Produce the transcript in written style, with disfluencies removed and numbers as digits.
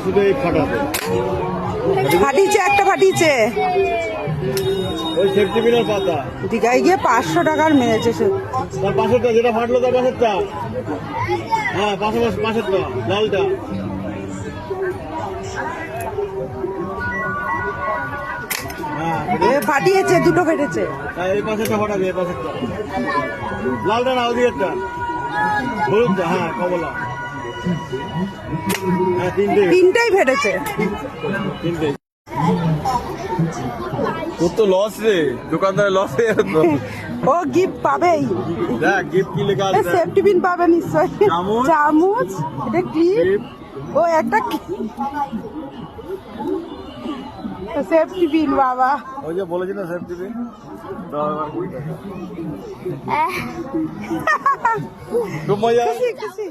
শুধু এই ফাটাতে ফাটিয়েছে, একটা ফাটিয়েছে। ওই সেফটি পিনের পাতা দীঘায় গিয়ে 500 টাকার মেরেছে সে। তার পাশেরটা যেটা ফাটলো তার পাশেরটা, হ্যাঁ পাশাপাশি পাশেরটা লালটা। হ্যাঁ ফাটিয়েছে, দুটো ফেটেছে। এই পাশেরটা ফাটাবে, এই পাশেরটা লালটা না ওদিকেরটা হলুদটা, হ্যাঁ কমলা, হ্যাঁ তিনটেই ফেটেছে। তিনটেই। তোর তো লস রে, দোকানদারের লস হয়ে যেত। ও গিফট পাবেই, দেখ গিফট কি লেখা আছে। সেফটি পিন পাবে নিশ্চয়। চামচ। চামচ, এটা ক্লিপ, ও একটা সেফটি পিন। বাবা ওই যে বলেছি না সেফটি পিন। খুব মজা। খুশি খুশি।